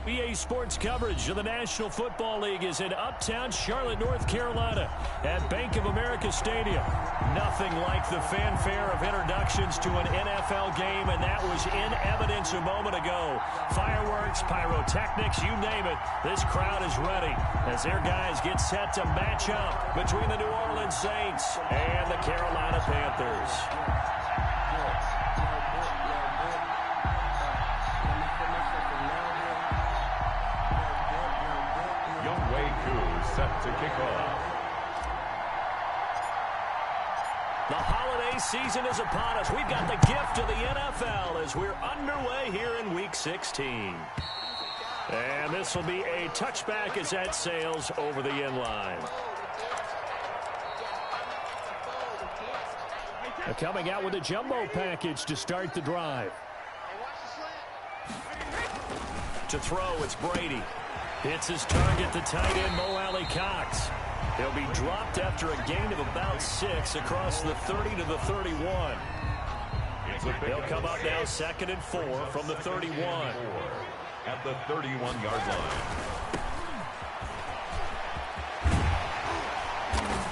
EA Sports coverage of the National Football League is in uptown Charlotte, North Carolina at Bank of America Stadium. Nothing like the fanfare of introductions to an NFL game, and that was in evidence a moment ago. Fireworks, pyrotechnics, you name it. This crowd is ready as their guys get set to match up between the New Orleans Saints and the Carolina Panthers. Set to kick off. The holiday season is upon us. We've got the gift of the NFL as we're underway here in Week 16. And this will be a touchback as that sails over the end line. Coming out with a jumbo package to start the drive. To throw, it's Brady. Hits his target, the tight end, Mo Alley-Cox. He'll be dropped after a gain of about 6 across the 30 to the 31. He'll come up now 2nd and 4 from the 31. At the 31-yard line.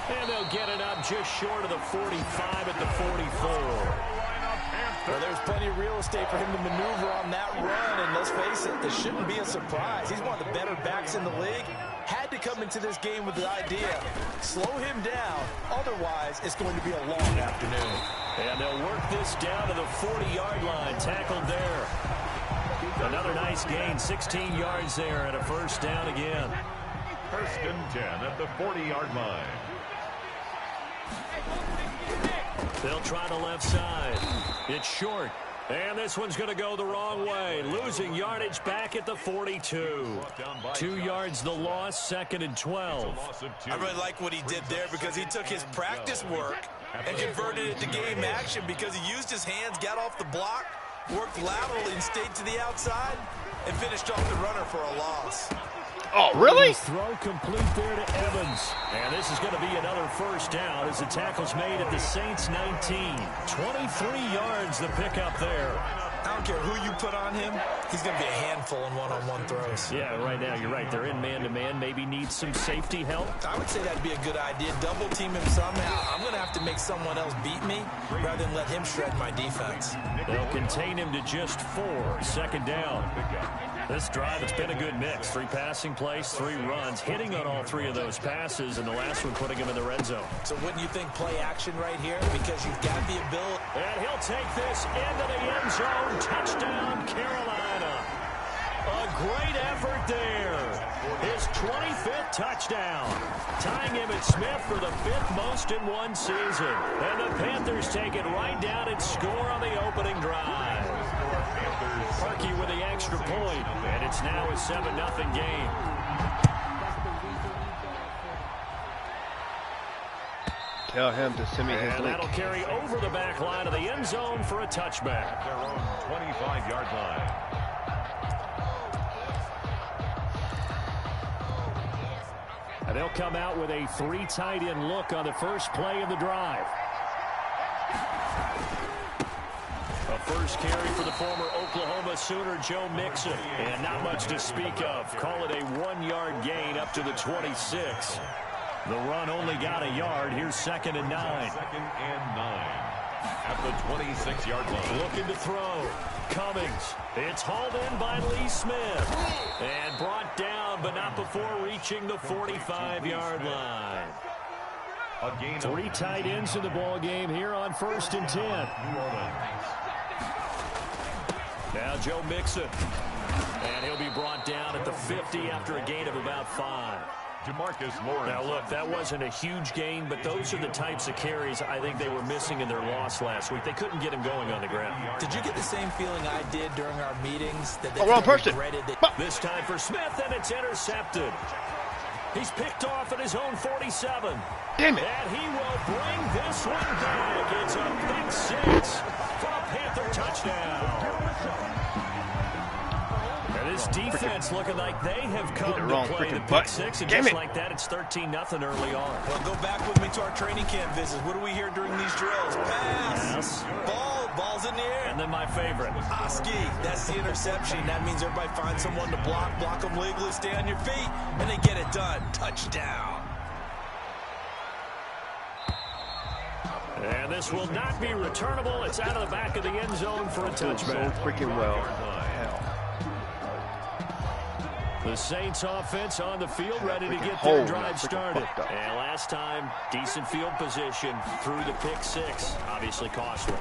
And they'll get it up just short of the 45 at the 44. Well, there's plenty of real estate for him to maneuver on that run, and let's face it, this shouldn't be a surprise. He's one of the better backs in the league. Had to come into this game with the idea, slow him down, otherwise it's going to be a long afternoon. And they'll work this down to the 40-yard line, tackled there. Another nice gain, 16 yards there, and a first down again. 1st and 10 at the 40-yard line. They'll try the left side. It's short. And this one's going to go the wrong way. Losing yardage back at the 42. 2 yards the loss, 2nd and 12. I really like what he did there because he took his practice work and converted it to game action because he used his hands, got off the block, worked laterally and stayed to the outside, and finished off the runner for a loss. Oh, really? Throw complete there to Evans. And this is going to be another first down as the tackle's made at the Saints 19. 23 yards the pickup there. I don't care who you put on him. He's going to be a handful in one-on-one throws. Yeah, right now you're right. They're in man-to-man. Maybe needs some safety help. I would say that'd be a good idea. Double team him somehow. I'm going to have to make someone else beat me rather than let him shred my defense. They'll contain him to just 4. 2nd down. This drive, it's been a good mix. 3 passing plays, 3 runs, hitting on all 3 of those passes, and the last one putting him in the red zone. So wouldn't you think play action right here? Because you've got the ability. And he'll take this into the end zone. Touchdown, Carolina. A great effort there. His 25th touchdown. Tying Emmitt Smith for the 5th most in one season. And the Panthers take it right down and score on the opening drive. Parkey with the extra point, and it's now a 7-0 game. Tell him to send me his link. That'll carry over the back line of the end zone for a touchback. Their own 25-yard line. And they'll come out with a 3 tight end look on the first play of the drive. A first carry for the former Oklahoma Sooner, Joe Mixon. And not much to speak of. Call it a 1-yard gain up to the 26. The run only got a yard. Here's 2nd and 9. 2nd and 9 at the 26-yard line. Looking to throw. Cummings. It's hauled in by Lee Smith. And brought down, but not before reaching the 45-yard line. 3 tight ends in the ball game here on 1st and 10. New Orleans. Now Joe Mixon. And he'll be brought down at the 50 after a gain of about 5. Now, look, that wasn't a huge gain, but those are the types of carries I think they were missing in their loss last week. They couldn't get him going on the ground. Did you get the same feeling I did during our meetings? That they wrong person. This time for Smith, and it's intercepted. He's picked off at his own 47. Damn it. And he will bring this one back. It's a pick 6 for a Panther touchdown. This defense looking like they have come to play the pick 6, and just like that, it's 13-0 early on. Well, go back with me to our training camp visits. What do we hear during these drills? Pass, ball ball's in the air. And then my favorite. Oski, that's the interception. That means everybody finds someone to block them legally, stay on your feet, and they get it done. Touchdown. And this will not be returnable. It's out of the back of the end zone for a touchback. So freaking well. Hell. The Saints offense on the field, ready to get their drive started. And last time, decent field position through the pick six. Obviously costly.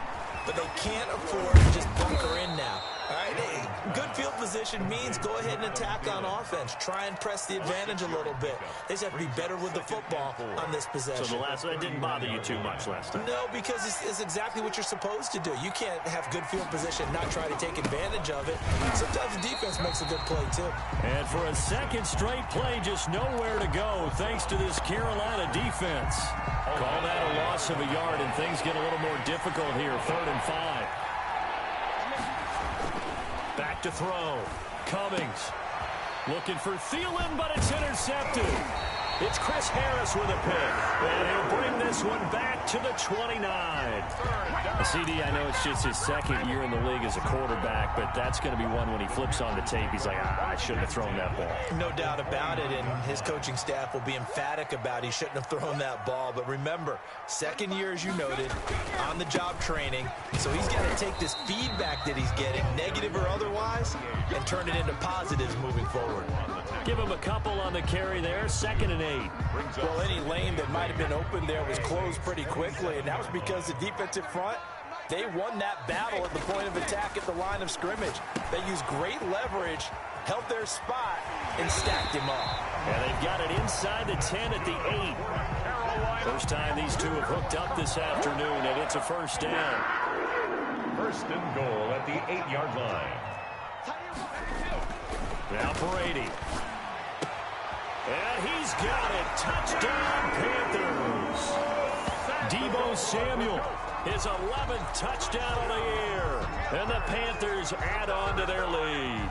But they can't afford to just bunker in now. All right, hey, good field position means go ahead and attack on offense. Try and press the advantage a little bit. They just have to be better with the football on this possession. So that didn't bother you too much last time? No, because it's exactly what you're supposed to do. You can't have good field position, not try to take advantage of it. Sometimes the defense makes a good play, too. And for a second straight play, just nowhere to go thanks to this Carolina defense. Call that a loss of a yard, and things get a little more difficult here. 3rd and 5. Back to throw. Cummings looking for Thielen, but it's intercepted. It's Chris Harris with a pick, and he'll bring this one back to the 29. CD, I know it's just his second year in the league as a quarterback, but that's going to be one when he flips on the tape. He's like, I shouldn't have thrown that ball. No doubt about it, and his coaching staff will be emphatic about he shouldn't have thrown that ball. But remember, second year, as you noted, on-the-job training, so he's got to take this feedback that he's getting, negative or otherwise, and turn it into positives moving forward. Give him a couple on the carry there. 2nd and 8. Well, any lane that might have been open there was closed pretty quickly, and that was because the defensive front, they won that battle at the point of attack at the line of scrimmage. They used great leverage, held their spot, and stacked him up. And they've got it inside the 10 at the 8. First time these two have hooked up this afternoon, and it's a first down. 1st and goal at the 8-yard line. Now Brady. And he's got it. Touchdown, Panthers. Deebo Samuel, his 11th touchdown of the year. And the Panthers add on to their lead.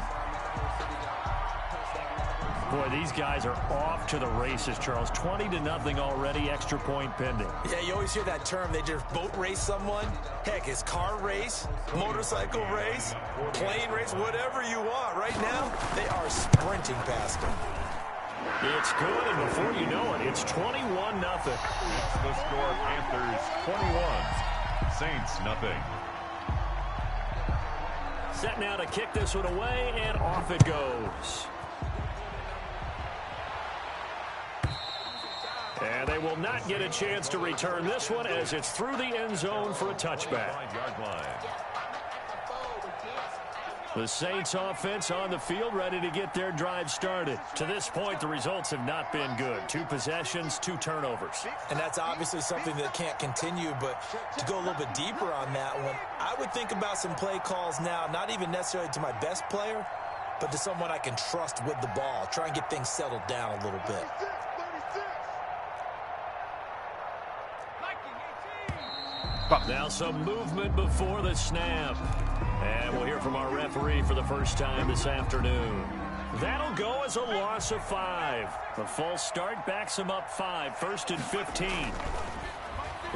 Boy, these guys are off to the races, Charles. 20-0 already, extra point pending. Yeah, you always hear that term. They just boat race someone. Heck, it's car race, motorcycle race, plane race, whatever you want. Right now, they are sprinting past them. It's good, and before you know it, it's 21-0. That's the score. Panthers 21, Saints nothing. Set now to kick this one away, and off it goes. And they will not get a chance to return this one as it's through the end zone for a touchback. 5-yard line. The Saints offense on the field, ready to get their drive started. To this point, the results have not been good. 2 possessions, 2 turnovers. And that's obviously something that can't continue, but to go a little bit deeper on that one, I would think about some play calls now, not even necessarily to my best player, but to someone I can trust with the ball. Try and get things settled down a little bit. Now some movement before the snap. And we'll hear from our referee for the first time this afternoon. That'll go as a loss of 5. The false start backs him up 5. 1st and 15.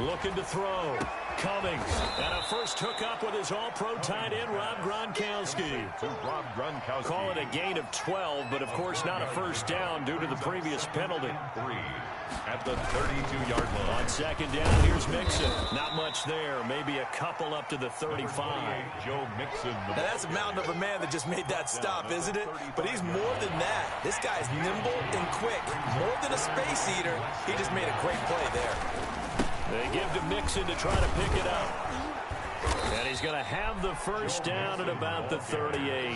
Looking to throw. Cummings. And a first hookup with his all-pro tight end, Rob Gronkowski. Call it a gain of 12, but of course not a first down due to the previous penalty. 3 at the 32-yard line. On 2nd down, here's Mixon. Not much there. Maybe a couple up to the 35. Joe Mixon. Now that's a mountain of a man that just made that stop, isn't it? But he's more than that. This guy's nimble and quick. More than a space eater. He just made a great play there. They give to Mixon to try to pick it up. And he's going to have the first down at about the 38.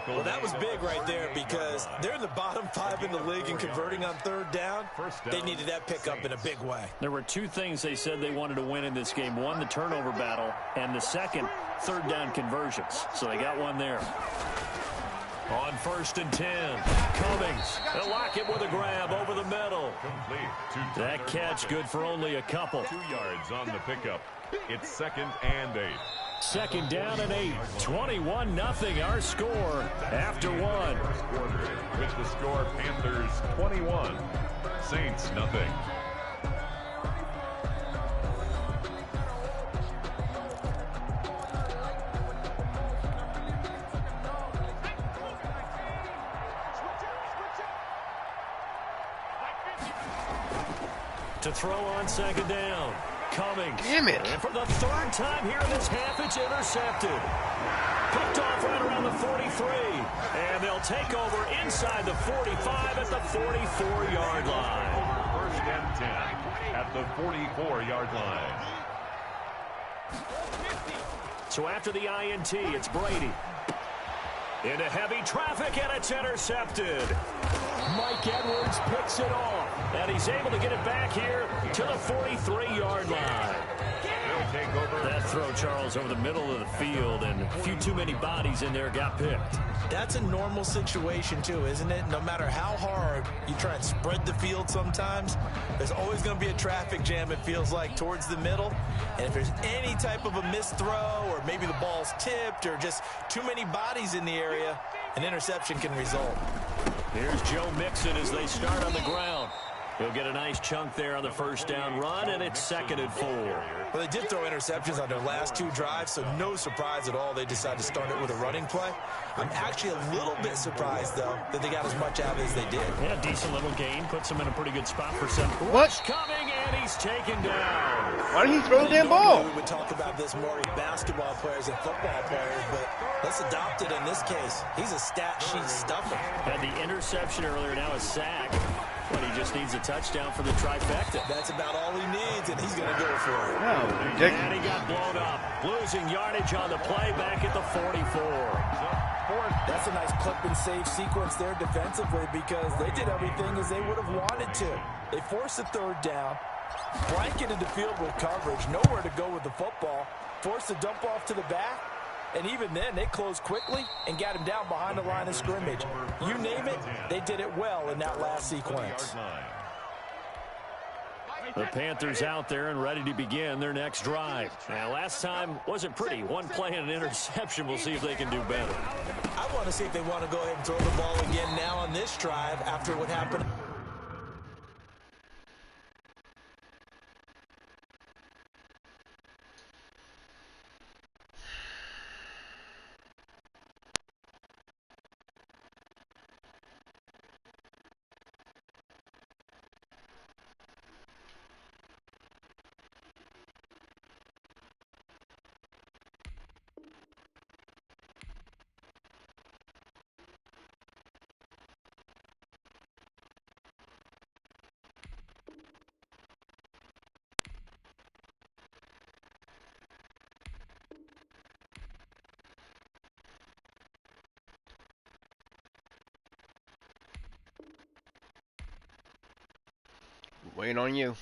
Well, that was big right there because they're in the bottom 5 in the league and converting on 3rd down. They needed that pickup in a big way. There were 2 things they said they wanted to win in this game. One, the turnover battle, and the second, 3rd down conversions. So they got one there. On 1st and 10, Cummings. They'll lock it with a grab over the middle. That catch good for only a couple. 2 yards on the pickup. It's 2nd and 8. 2nd down and 8. 21-0 our score after 1. With the score, Panthers 21, Saints nothing. to throw on second down. Cummings. Damn it. And for the third time here in this half, it's intercepted. Picked off right around the 43. And they'll take over inside the 45 at the 44-yard line. First and 10 at the 44-yard line. So after the INT, it's Brady. Into heavy traffic, and it's intercepted. Mike Edwards picks it off, and he's able to get it back here to the 43-yard line. They'll take over. That throw, Charles, over the middle of the field, and a few too many bodies in there got picked. That's a normal situation, too, isn't it? No matter how hard you try and spread the field sometimes, there's always going to be a traffic jam, it feels like, towards the middle. And if there's any type of a missed throw, or maybe the ball's tipped, or just too many bodies in the area, an interception can result. Here's Joe Mixon as they start on the ground. He'll get a nice chunk there on the first down run, and it's 2nd and 4. Well, they did throw interceptions on their last 2 drives, so no surprise at all they decided to start it with a running play. I'm actually a little bit surprised, though, that they got as much out of it as they did. Yeah, decent little gain. Puts them in a pretty good spot for some. What? Coming, and he's taken down. Why didn't he throw the damn ball? We would talk about this more with basketball players and football players, but let's adopt it in this case. He's a stat sheet stuffer. Had the interception earlier, now a sack. But he just needs a touchdown for the trifecta. That's about all he needs, and he's going to go for it. Oh, ridiculous. And he got blown up. Losing yardage on the play back at the 44. That's a nice clip and save sequence there defensively because they did everything as they would have wanted to. They forced the 3rd down, blanketed the field with coverage, nowhere to go with the football, forced the dump off to the back, and even then they closed quickly and got him down behind the line of scrimmage. You name it, they did it well in that last sequence. The Panthers out there and ready to begin their next drive. Now, last time wasn't pretty. One play and an interception. We'll see if they can do better. I want to see if they want to go ahead and throw the ball again now on this drive after what happened. Waiting on you.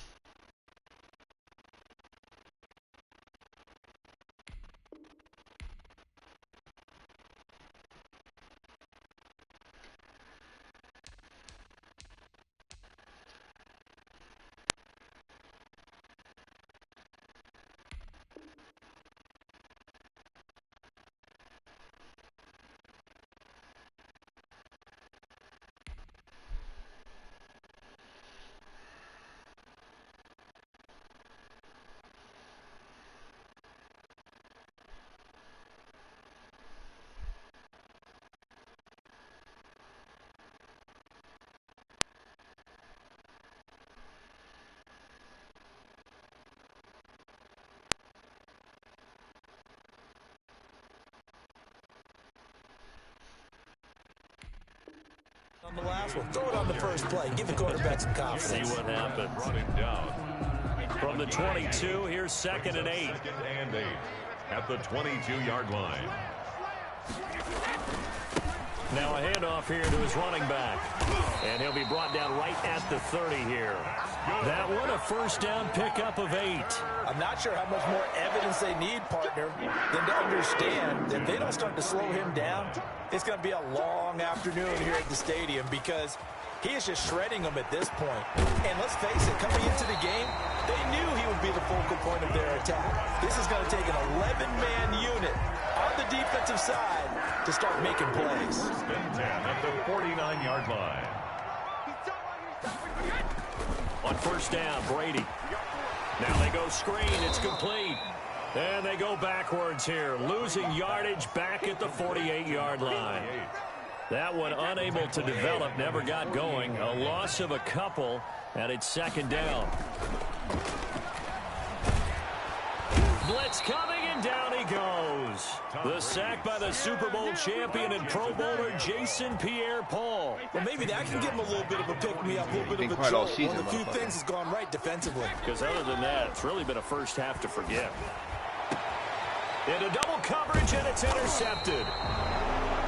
On the last one, throw it on the first play. Give the quarterback some confidence. See what happens. Brought him down. From the 22, here's 2nd and 8. 2nd and 8 at the 22-yard line. Now a handoff here to his running back. And he'll be brought down right at the 30 here. That one a first down pickup of 8. I'm not sure how much more evidence they need, partner, than to understand that if they don't start to slow him down, it's going to be a long afternoon here at the stadium because he is just shredding them at this point. And let's face it, coming into the game, they knew he would be the focal point of their attack. This is going to take an 11-man unit on the defensive side to start making plays. 10 at the 49-yard line. On first down, Brady. Now they go screen. It's complete. And they go backwards here, losing yardage back at the 48-yard line. That one unable to develop, never got going. A loss of a couple, and it's second down. Blitz coming, and down he goes. The sack by the Super Bowl champion and Pro Bowler Jason Pierre-Paul. Well, maybe that can give him a little bit of a pick-me-up, a little bit of a jolt. One of the few things has gone right defensively. Because other than that, it's really been a first half to forget. Into double coverage, and it's intercepted.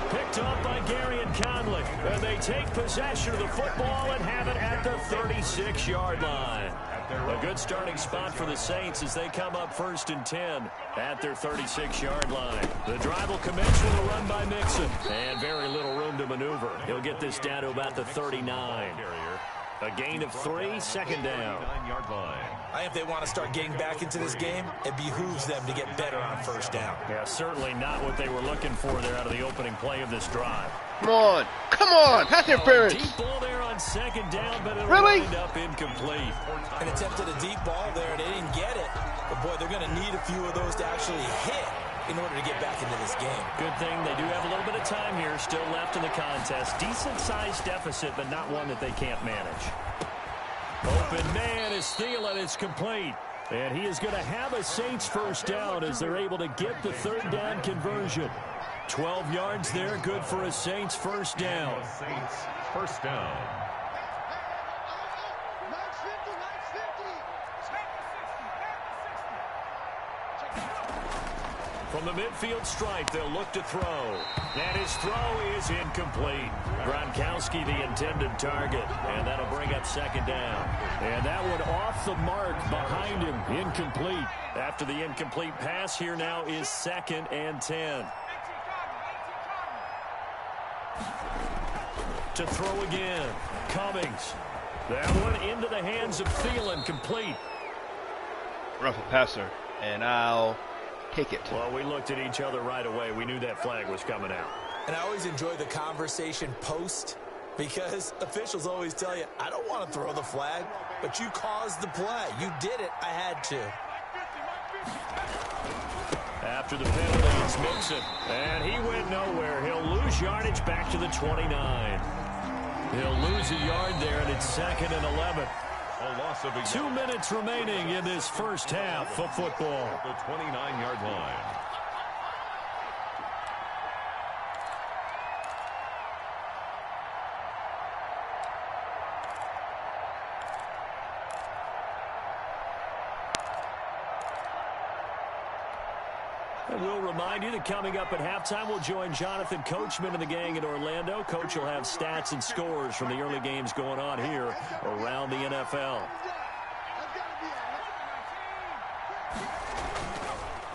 Picked off by Gary and Conley. And they take possession of the football and have it at the 36-yard line. A good starting spot for the Saints as they come up 1st and 10 at their 36-yard line. The drive will commence with a run by Mixon. And very little room to maneuver. He'll get this down to about the 39. A gain of 3, second down. I think if they want to start getting back into this game, it behooves them to get better on first down. Yeah, certainly not what they were looking for there out of the opening play of this drive. Come on. Come on. Pass interference. Deep ball there on second down, but it'll Really? wind up incomplete. And attempted a deep ball there. They didn't get it. But, boy, they're going to need a few of those to actually hit in order to get back into this game. Good thing they do have a little bit of time here still left in the contest. Decent-sized deficit, but not one that they can't manage. Open man is Thielen. It's complete. And he is going to have a Saints first down as they're able to get the third down conversion. 12 yards there, good for a Saints first down. Saints first down. From the midfield stripe, they'll look to throw. And his throw is incomplete. Gronkowski, the intended target. And that'll bring up second down. And that one off the mark behind him. Incomplete. After the incomplete pass, here now is 2nd and 10. To throw again. Cummings. That one into the hands of Thielen. Complete. Rough passer. And I'll take it. Well, we looked at each other right away. We knew that flag was coming out. And I always enjoy the conversation post because officials always tell you, I don't want to throw the flag, but you caused the play. You did it. I had to. After the penalty, it's Mixon. And he went nowhere. He'll lose yardage back to the 29. He'll lose a yard there, and it's 2nd and 11. A loss of 2 minutes remaining in this first half of football. the 29-yard line. And we'll remind you that coming up at halftime, we'll join Jonathan Coachman and the gang in Orlando. Coach will have stats and scores from the early games going on here around the NFL.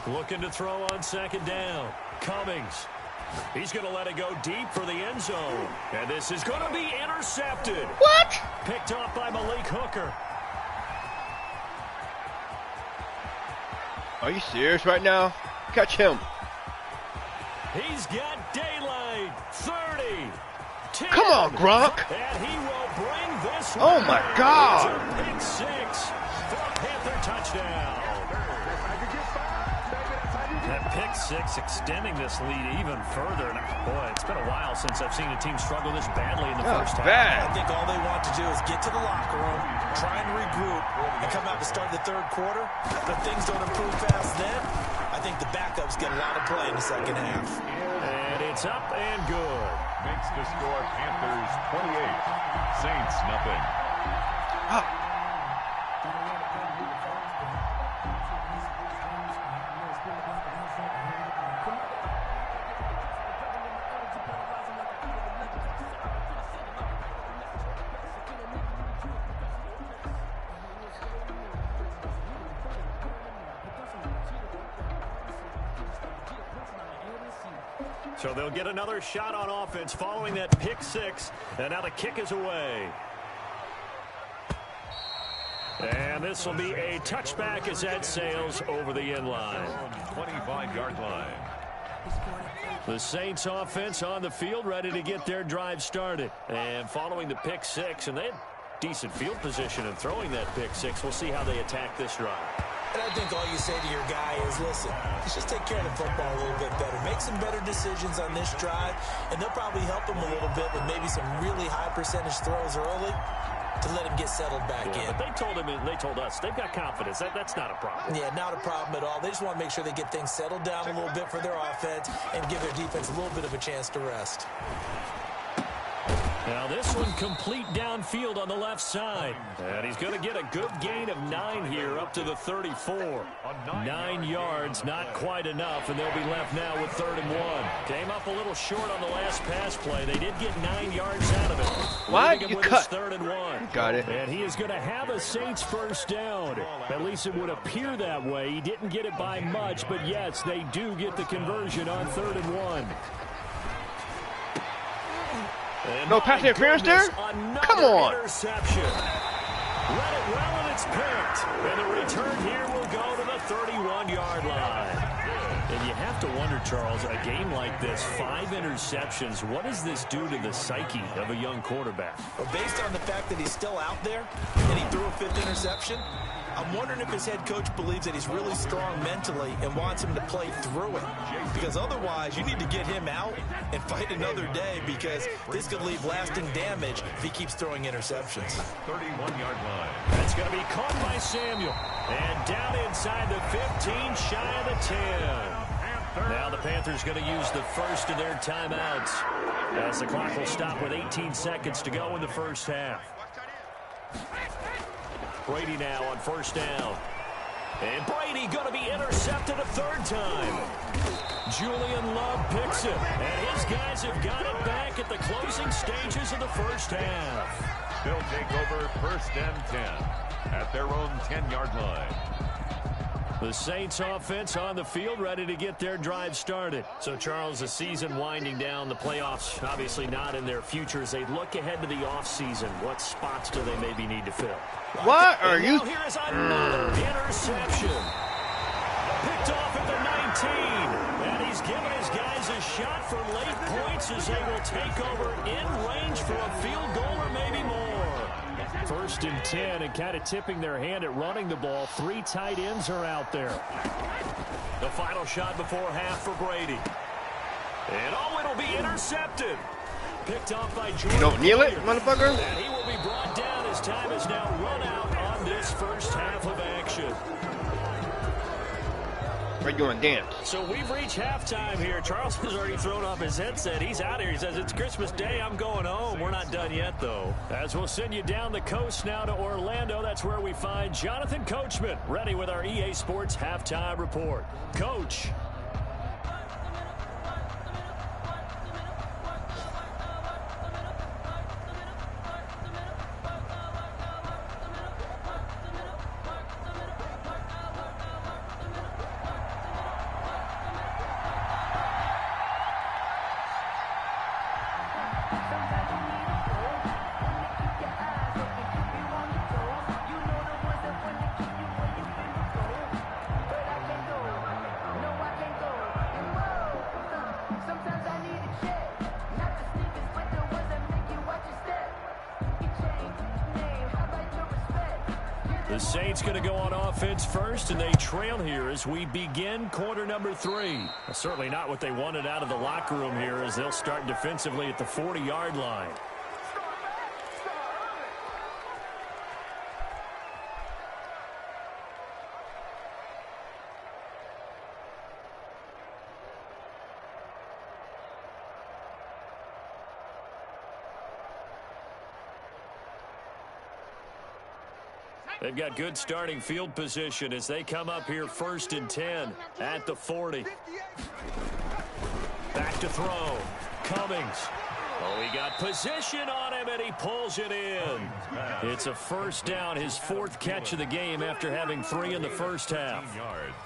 Looking to throw on second down. Cummings. He's going to let it go deep for the end zone. And this is going to be intercepted. What? Picked off by Malik Hooker. Are you serious right now? Catch him. He's got daylight. 30. 10. Come on, Gronk. And he will bring this one. Oh, my God. It's a pick six for a Panther touchdown. That pick six extending this lead even further. And boy, it's been a while since I've seen a team struggle this badly in the first half. I think all they want to do is get to the locker room, try and regroup, and come out to start the third quarter. If things don't improve fast then, I think the backups get a lot of play in the second half. And it's up and good. Makes the score Panthers 28, Saints nothing. So they'll get another shot on offense following that pick six. And now the kick is away. And this will be a touchback as that sails over the end line. 25-yard line. The Saints offense on the field ready to get their drive started. And following the pick six, and they had decent field position in throwing that pick six. We'll see how they attack this drive. And I think all you say to your guy is, listen, let's just take care of the football a little bit better. Make some better decisions on this drive, and they'll probably help him a little bit with maybe some really high percentage throws early to let him get settled back in. But they told us, they've got confidence. That's not a problem. Yeah, not a problem at all. They just want to make sure they get things settled down a little bit for their offense and give their defense a little bit of a chance to rest. Now this one complete downfield on the left side. And he's going to get a good gain of 9 here up to the 34. 9 yards, not quite enough, and they'll be left now with 3rd and 1. Came up a little short on the last pass play. They did get 9 yards out of it. Why? You cut. 3rd and 1. Got it. And he is going to have a Saints first down. At least it would appear that way. He didn't get it by much, but yes, they do get the conversion on 3rd and 1. And no pass interference there? Come on. Interception. Read it well, and it's picked. And the return here will go to the 31-yard line. And you have to wonder, Charles, a game like this, 5 interceptions, what does this do to the psyche of a young quarterback? Well, based on the fact that he's still out there and he threw a 5th interception, I'm wondering if his head coach believes that he's really strong mentally and wants him to play through it. Because otherwise, you need to get him out and fight another day, because this could leave lasting damage if he keeps throwing interceptions. 31-yard line. That's going to be caught by Samuel. And down inside the 15, shy of the 10. Now the Panthers going to use the first of their timeouts, as the clock will stop with 18 seconds to go in the first half. Brady now on first down. And Brady going to be intercepted a 3rd time. Julian Love picks it. And his guys have got it back at the closing stages of the first half. They'll take over 1st and 10 at their own 10-yard line. The Saints offense on the field, ready to get their drive started. So, Charles, the season winding down, the playoffs obviously not in their future. As they look ahead to the offseason, what spots do they maybe need to fill? What are you? Here is another interception. Picked off at the 19. And he's given his guys a shot for late points as they will take over in range for a field goal or maybe more. 1st and 10, and kind of tipping their hand at running the ball. 3 tight ends are out there. The final shot before half for Brady. And it'll be intercepted. Picked off by Jordan. You don't kneel it, motherfucker? And he will be brought down as time is now run out on this first half of action. Where you going to dance? So we've reached halftime here. Charles has already thrown off his headset. He's out here. He says, it's Christmas Day. I'm going home. We're not done yet, though. As we'll send you down the coast now to Orlando, that's where we find Jonathan Coachman, ready with our EA Sports Halftime Report. Coach. The Saints going to go on offense first, and they trail here as we begin quarter number 3. Certainly not what they wanted out of the locker room here, as they'll start defensively at the 40-yard line. They've got good starting field position as they come up here 1st and 10 at the 40. Back to throw. Cummings. Oh, he got position on him, and he pulls it in. It's a first down, his 4th catch of the game after having 3 in the first half.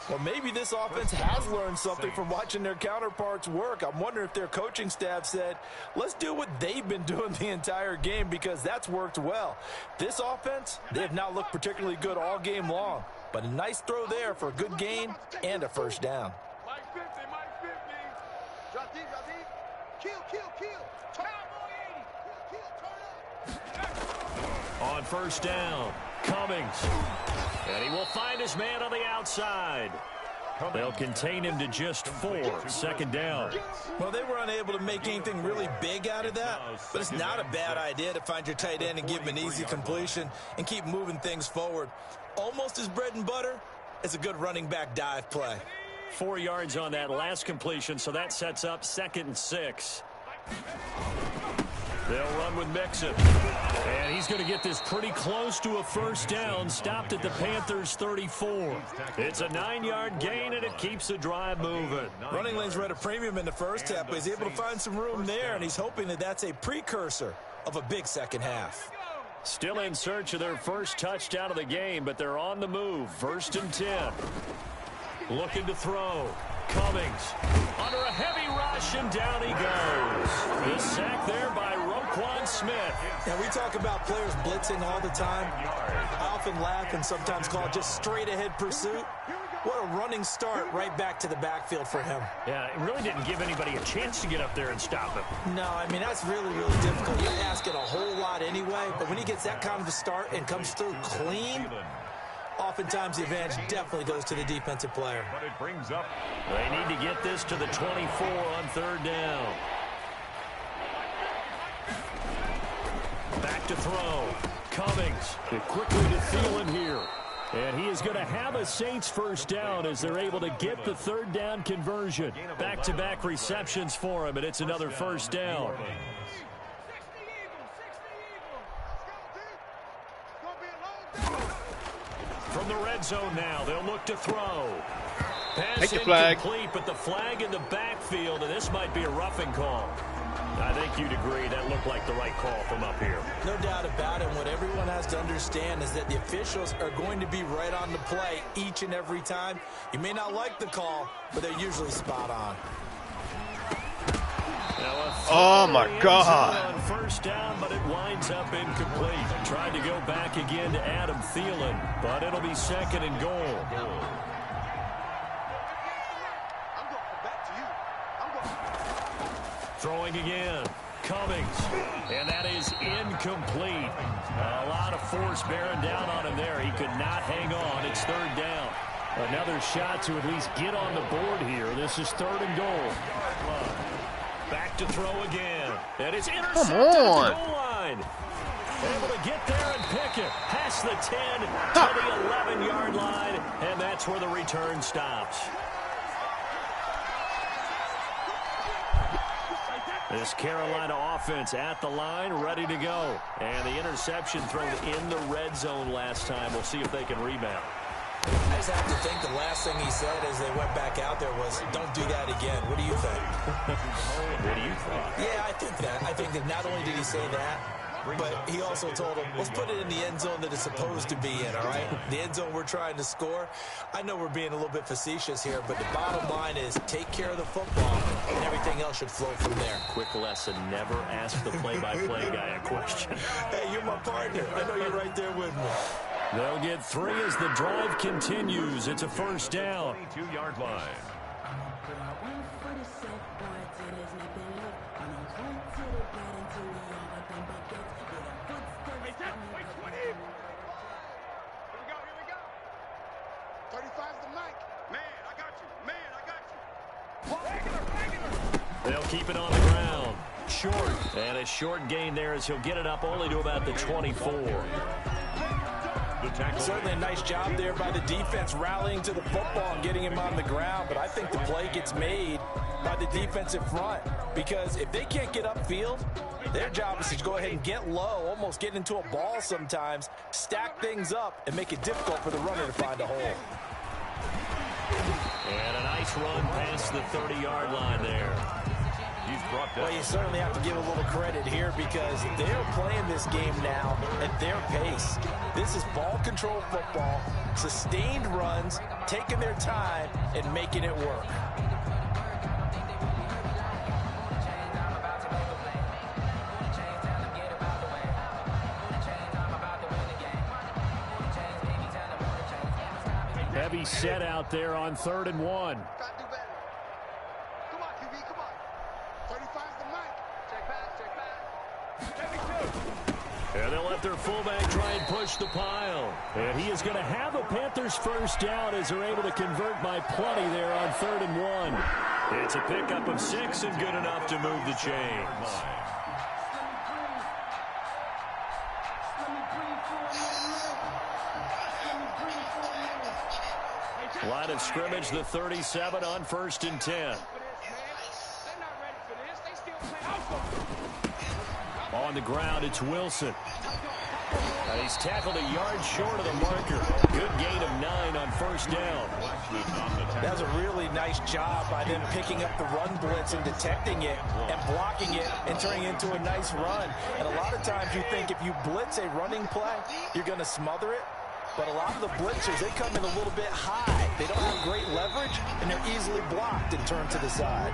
Well, maybe this offense has learned something from watching their counterparts work. I'm wondering if their coaching staff said, let's do what they've been doing the entire game, because that's worked well. This offense, they have not looked particularly good all game long, but a nice throw there for a good gain and a first down. Mike 50, Mike 50. Drop deep, drop deep. Kill. Turn 80. Kill, turn up. On first down, Cummings. And he will find his man on the outside. They'll contain him to just 4. Second down. Well, they were unable to make anything really big out of that, but it's not a bad idea to find your tight end and give him an easy completion and keep moving things forward. Almost as bread and butter as a good running back dive play. 4 yards on that last completion, so that sets up 2nd and 6. They'll run with Mixon. And he's going to get this pretty close to a first down. Stopped at the Panthers' 34. It's a 9-yard gain, and it keeps the drive moving. Running lanes were at a premium in the first half, but he's able to find some room there, and he's hoping that that's a precursor of a big second half. Still in search of their first touchdown of the game, but they're on the move. 1st and 10. Looking to throw. Cummings under a heavy rush, and down he goes. The sack there by Roquan Smith. Now, we talk about players blitzing all the time. I often laugh and sometimes call it just straight-ahead pursuit. What a running start right back to the backfield for him. Yeah, it really didn't give anybody a chance to get up there and stop him. No, I mean, that's really, really difficult. You're asking a whole lot anyway, but when he gets that kind of a start and comes through clean, oftentimes the advantage definitely goes to the defensive player. But it brings up. They need to get this to the 24 on 3rd down. Back to throw. Cummings quickly to Thielen here. And he is going to have a Saints first down as they're able to get the 3rd down conversion. Back-to-back receptions for him, and it's another first down. From the red zone now, they'll look to throw. Pass incomplete, but the flag in the backfield, and this might be a roughing call. I think you'd agree that looked like the right call from up here. No doubt about it. What everyone has to understand is that the officials are going to be right on the play each and every time. You may not like the call, but they're usually spot on. Oh, my God. On 1st down, but it winds up incomplete. Tried to go back again to Adam Thielen, but it'll be 2nd and goal. Throwing again. Cummings. And that is incomplete. A lot of force bearing down on him there. He could not hang on. It's 3rd down. Another shot to at least get on the board here. This is 3rd and goal. Back to throw again. And it's intercepted at the goal line. Able to get there and pick it. Past the 10 to the 11-yard line. And that's where the return stops. This Carolina offense at the line, ready to go. And the interception thrown in the red zone last time. We'll see if they can rebound. I just have to think the last thing he said as they went back out there was, don't do that again. What do you think? What do you think? Yeah, I think that. I think that not only did he say that, but he also told him, let's put it in the end zone that it's supposed to be in, all right? The end zone we're trying to score. I know we're being a little bit facetious here, but the bottom line is take care of the football, and everything else should flow from there. Quick lesson, never ask the play-by-play guy a question. Hey, you're my partner. I know you're right there with me. They'll get 3 as the drive continues. It's a first down. 22-yard line. They'll keep it on the ground. Short. And a short gain there as he'll get it up only to about the 24. Certainly a nice job there by the defense rallying to the football and getting him on the ground, but I think the play gets made by the defensive front because if they can't get upfield, their job is to go ahead and get low, almost get into a ball sometimes, stack things up, and make it difficult for the runner to find a hole. And a nice run past the 30-yard line there. Well, you certainly have to give a little credit here because they're playing this game now at their pace. This is ball control football, sustained runs, taking their time, and making it work. Heavy set out there on 3rd and 1. And they'll let their fullback try and push the pile. And he is going to have a Panthers first down as they're able to convert by plenty there on 3rd and 1. It's a pickup of 6 and good enough to move the chains. Line of scrimmage, the 37 on 1st and 10. On the ground, it's Wilson. And he's tackled a yard short of the marker. Good gain of 9 on 1st down. That was a really nice job by them picking up the run blitz and detecting it and blocking it and turning it into a nice run. And a lot of times you think if you blitz a running play, you're going to smother it. But a lot of the blitzers, they come in a little bit high. They don't have great leverage, and they're easily blocked and turned to the side.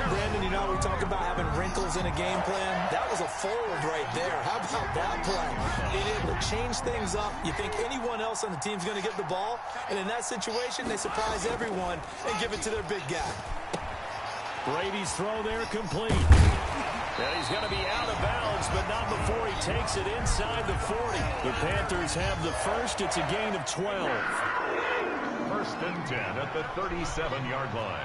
Brandon, you know, we talk about having wrinkles in a game plan. That was a fold right there. How about that play? Being able to change things up. You think anyone else on the team's going to get the ball, and in that situation, they surprise everyone and give it to their big guy. Brady's throw there complete. And he's going to be out of bounds, but not before he takes it inside the 40. The Panthers have the first. It's a gain of 12. 1st and 10 at the 37-yard line.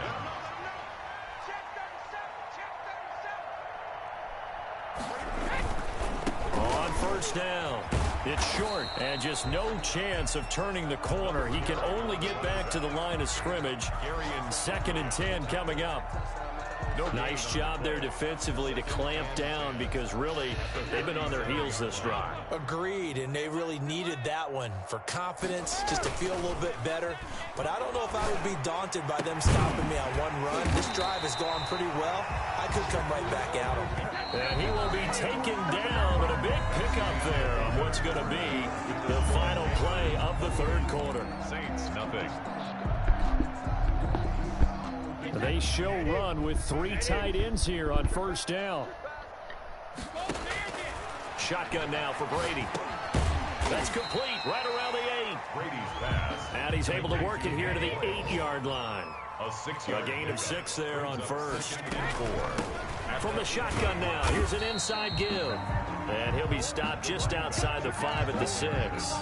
On 1st down, it's short, and just no chance of turning the corner. He can only get back to the line of scrimmage. 2nd and 10 coming up. Nice job there defensively to clamp down because really they've been on their heels this drive. Agreed, and they really needed that one for confidence, just to feel a little bit better. But I don't know if I would be daunted by them stopping me on one run. This drive has gone pretty well. I could come right back at him. And he will be taken down, but a big pickup there on what's going to be the final play of the 3rd quarter. Saints, nothing. They show run with 3 tight ends here on 1st down. Shotgun now for Brady. That's complete right around the 8. Brady's pass. And he's able to work it here to the 8-yard line. A 6-yard gain of 6 there on 1st. 4. From the shotgun now, here's an inside give. And he'll be stopped just outside the 5 at the 6.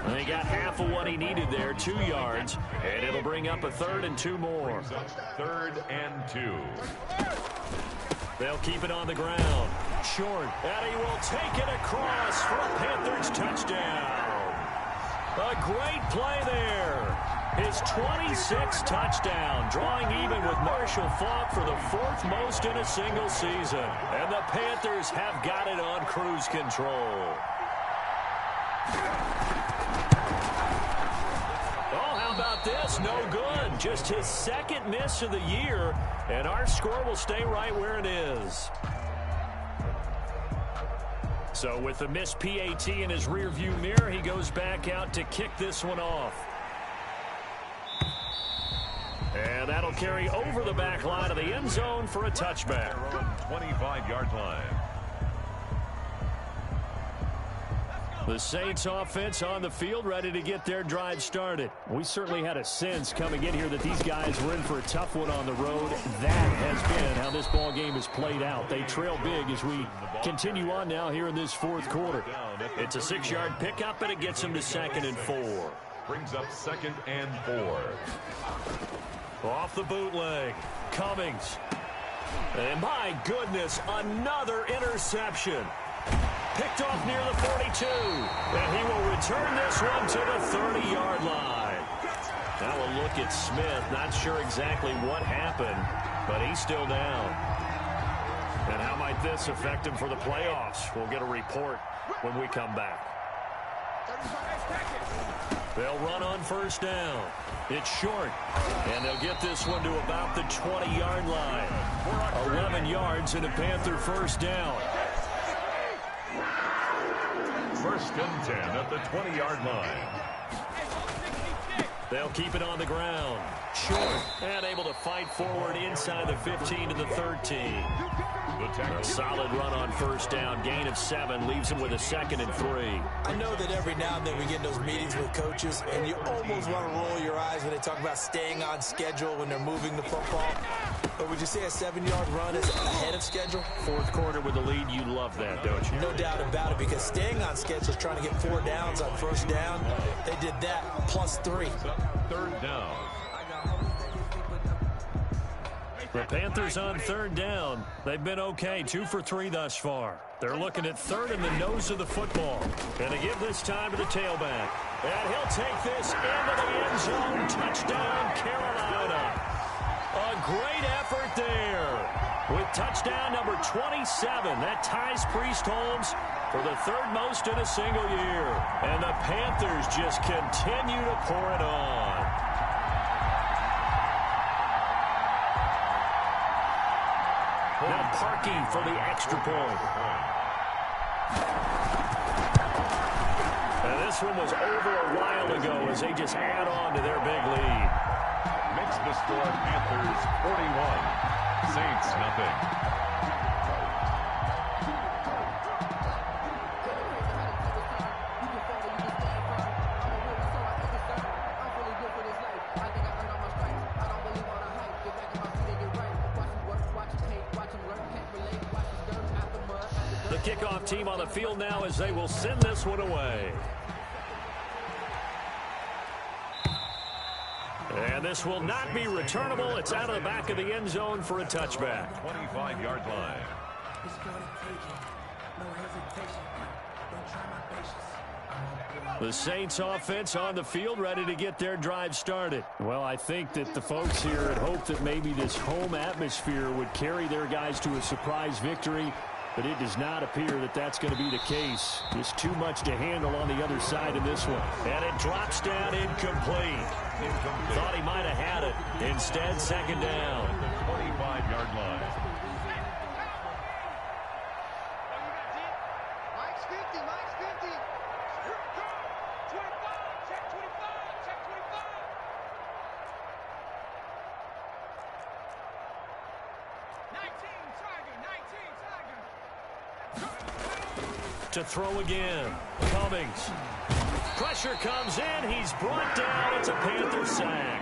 And he got half of what he needed there, 2 yards. And it'll bring up a 3rd and 2 more. 3rd and 2. They'll keep it on the ground. Short. And he will take it across for a Panthers touchdown. A great play there. His 26th touchdown, drawing even with Marshall Faulk for the 4th most in a single season. And the Panthers have got it on cruise control. Oh, how about this? No good. Just his 2nd miss of the year, and our score will stay right where it is. So with the missed PAT in his rearview mirror, he goes back out to kick this one off. And that'll carry over the back line of the end zone for a touchback. 25-yard line. The Saints offense on the field, ready to get their drive started. We certainly had a sense coming in here that these guys were in for a tough one on the road. That has been how this ball game has played out. They trail big as we continue on now here in this 4th quarter. It's a 6-yard pickup, and it gets them to 2nd and 4. Brings up 2nd and 4. Off the bootleg, Cummings. And my goodness, another interception. Picked off near the 42. And he will return this one to the 30-yard line. Now a look at Smith. Not sure exactly what happened, but he's still down. And how might this affect him for the playoffs? We'll get a report when we come back. They'll run on 1st down. It's short, and they'll get this one to about the 20-yard line. 11 yards and a Panther 1st down. 1st and 10 at the 20-yard line. They'll keep it on the ground. Short, and able to fight forward inside the 15 to the 13. A solid run on 1st down. Gain of 7 leaves him with a 2nd and 3. I know that every now and then we get in those meetings with coaches, and you almost want to roll your eyes when they talk about staying on schedule when they're moving the football. Or would you say a 7-yard run is ahead of schedule? Fourth quarter with the lead, you love that, don't you? No doubt about it, because staying on schedule is trying to get 4 downs on first down. They did that +3. Third down. The Panthers on third down. They've been okay, 2 for 3 thus far. They're looking at third in the nose of the football. And they give this time to the tailback. And he'll take this into the end zone. Touchdown, Carolina. A great effort there. With touchdown number 27, that ties Priest Holmes for the third most in a single year. And the Panthers just continue to pour it on. Now Parkey for the extra point. And this one was over a while ago as they just add on to their big lead. Makes the score Panthers 41. Saints nothing. Kickoff team on the field now as they will send this one away. And this will not be returnable. It's out of the back of the end zone for a touchback. 25-yard line. The Saints offense on the field ready to get their drive started. Well, I think that the folks here had hoped that maybe this home atmosphere would carry their guys to a surprise victory. But it does not appear that that's going to be the case. Just too much to handle on the other side of this one. And it drops down incomplete. Thought he might have had it. Instead, second down. 25-yard line. Mike's 50, Mike's 50. Here it comes. 25, check 25, check 25. 19, Tiger, 19, Tiger. To throw again. Cummings. Pressure comes in. He's brought down. It's a Panther sack.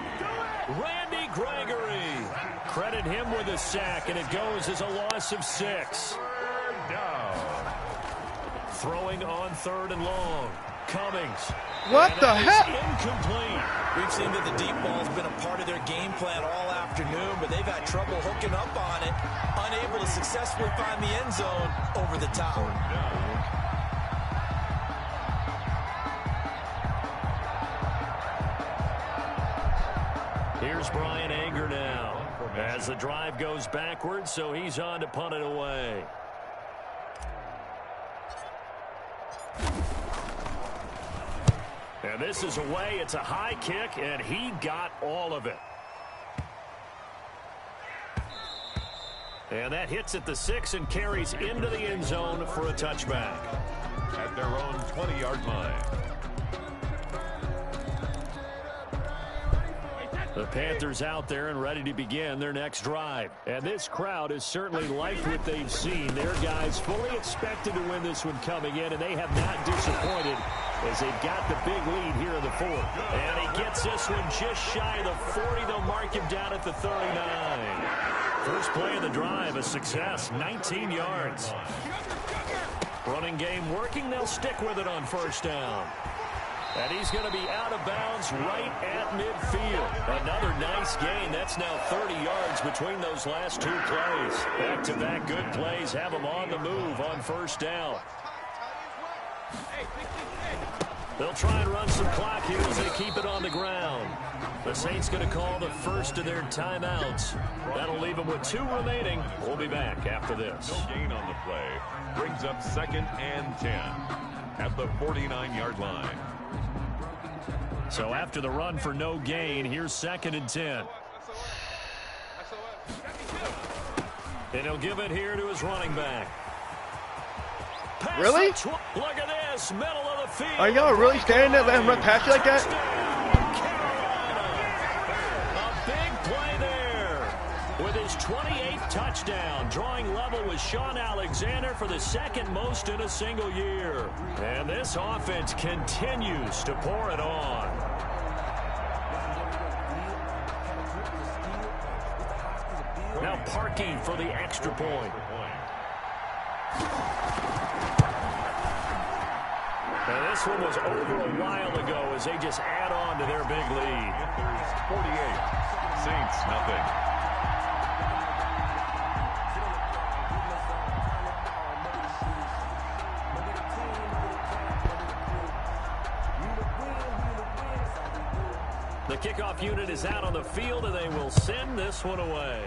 Randy Gregory. Credit him with a sack, and it goes as a loss of 6. Third down. Throwing on third and long. Cummings. What the heck? Incomplete. We've seen that the deep ball's been a part of their game plan all afternoon, but they've had trouble hooking up on it, unable to successfully find the end zone over the top. Here's Brian Anger now as the drive goes backwards, so he's on to punt it away. And this is away. It's a high kick, and he got all of it. And that hits at the 6 and carries into the end zone for a touchback. At their own 20-yard line. The Panthers out there and ready to begin their next drive. And this crowd has certainly liked what they've seen. Their guys fully expected to win this one coming in, and they have not disappointed as they've got the big lead here in the fourth. And he gets this one just shy of the 40. They'll mark him down at the 39. First play of the drive, a success, 19 yards. Running game working. They'll stick with it on first down. And he's going to be out of bounds right at midfield. Another nice gain. That's now 30 yards between those last 2 plays. Back-to-back good plays have them on the move on first down. They'll try and run some clock here as they keep it on the ground. The Saints going to call the first of their timeouts. That'll leave them with 2 remaining. We'll be back after this. No gain on the play. Brings up 2nd and 10 at the 49-yard line. So after the run for no gain, here's 2nd and 10. And he'll give it here to his running back. Pass Really? Look at this, middle of the field. Are y'all really standing there letting him run past you like that? Carolina. A big play there with his 28th touchdown, drawing level with Sean Alexander for the 2nd most in a single year. And this offense continues to pour it on. Now parking for the extra point. And this one was over a while ago as they just add on to their big lead. Panthers 48, Saints nothing. The kickoff unit is out on the field, and they will send this one away.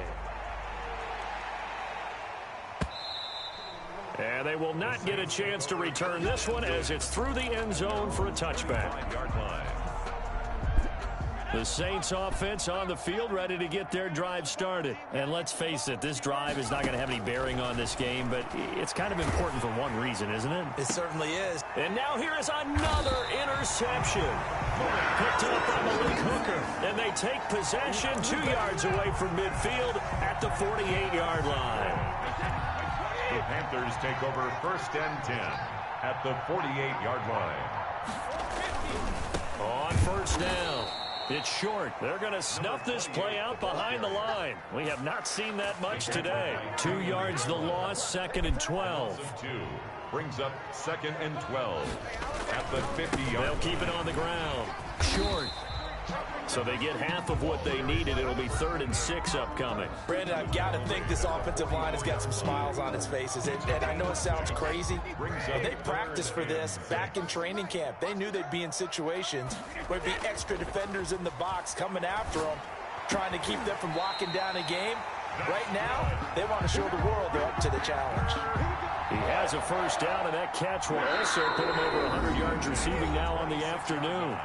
And they will not get a chance to return this one as it's through the end zone for a touchback. 5-yard line. The Saints offense on the field ready to get their drive started. And let's face it, this drive is not going to have any bearing on this game, but it's kind of important for one reason, isn't it? It certainly is. And now here is another interception. Picked up by Malik Hooker. And they take possession 2 yards away from midfield at the 48-yard line. The Panthers take over 1st and 10 at the 48-yard line. On first down. It's short. They're going to snuff this play out behind the line. We have not seen that much today. 2 yards the loss, 2nd and 12. 2 brings up 2nd and 12 at the 50-yard. They'll keep it on the ground. Short. So they get half of what they needed. It'll be 3rd and 6 upcoming. Brandon, I've got to think this offensive line has got some smiles on its faces. And I know it sounds crazy, but they practiced for this back in training camp. They knew they'd be in situations where there'd be extra defenders in the box coming after them, trying to keep them from locking down a game. Right now, they want to show the world they're up to the challenge. He has a first down, and that catch will also put him over 100 yards receiving now on the afternoon.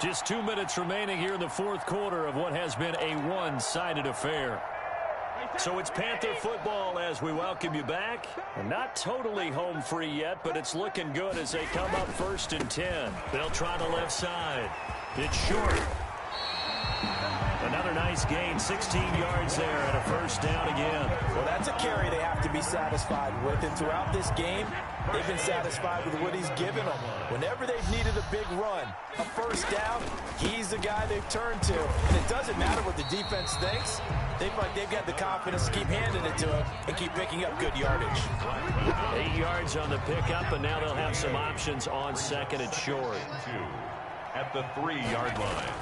Just 2 minutes remaining here in the 4th quarter of what has been a one-sided affair. So it's Panther football as we welcome you back. Not totally home free yet, but it's looking good as they come up 1st and 10. They'll try the left side. It's short. Another nice gain, 16 yards there and a first down again. Well, that's a carry they have to be satisfied with. And throughout this game, they've been satisfied with what he's given them. Whenever they've needed a big run, a first down, he's the guy they've turned to. And it doesn't matter what the defense thinks. They've got the confidence to keep handing it to him and keep picking up good yardage. 8 yards on the pickup, and now they'll have some options on 2nd and short. 2 at the 3-yard line.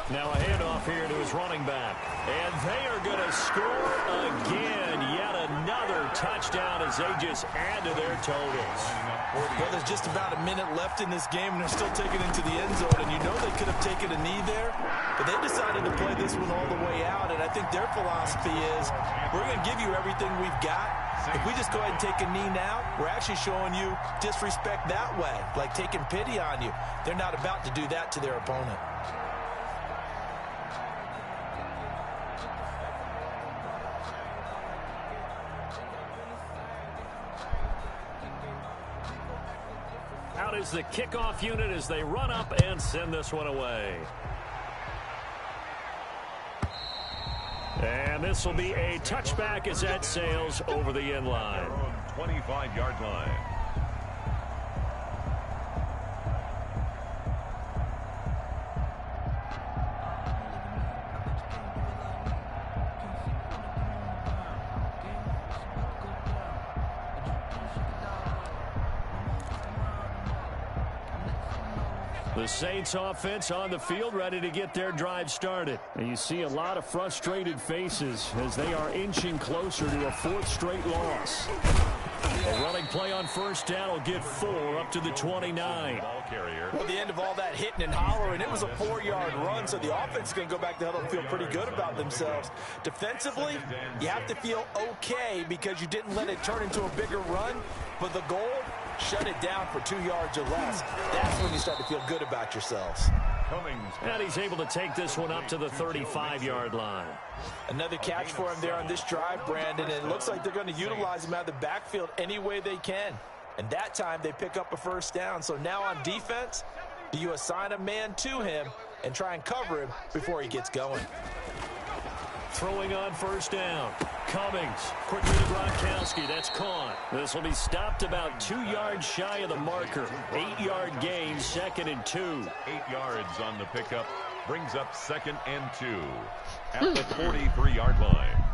Now a handoff here to his running back. And they are going to score again. Yet another touchdown as they just add to their totals. Well, there's just about a minute left in this game, and they're still taking it into the end zone. And you know they could have taken a knee there, but they decided to play this one all the way out. And I think their philosophy is, we're going to give you everything we've got. If we just go ahead and take a knee now, we're actually showing you disrespect that way, like taking pity on you. They're not about to do that to their opponent. Out is the kickoff unit as they run up and send this one away. And this will be a touchback as that sails over the end line. 25-yard line. The Saints offense on the field ready to get their drive started. And you see a lot of frustrated faces as they are inching closer to a 4th straight loss. A running play on first down will get 4 up to the 29. Ball carrier. Well, the end of all that hitting and hollering, it was a 4-yard run, so the offense is going to go back to huddle and feel pretty good about themselves. Defensively, you have to feel okay because you didn't let it turn into a bigger run, but the goal, shut it down for 2 yards or less. That's when you start to feel good about yourselves. Cummings. And he's able to take this one up to the 35-yard line. Another catch for him there on this drive, Brandon, and it looks like they're going to utilize him out of the backfield any way they can. And that time they pick up a first down. So now on defense, do you assign a man to him and try and cover him before he gets going? Throwing on first down. Cummings, quickly to Gronkowski. That's caught. This will be stopped about 2 yards shy of the marker. 8-yard gain, 2nd and 2. 8 yards on the pickup. Brings up 2nd and 2 at the 43-yard line.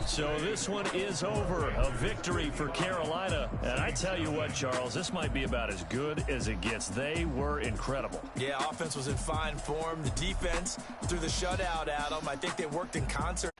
So this one is over. A victory for Carolina. And I tell you what, Charles, this might be about as good as it gets. They were incredible. Yeah, offense was in fine form. The defense through the shutout, Adam. I think they worked in concert.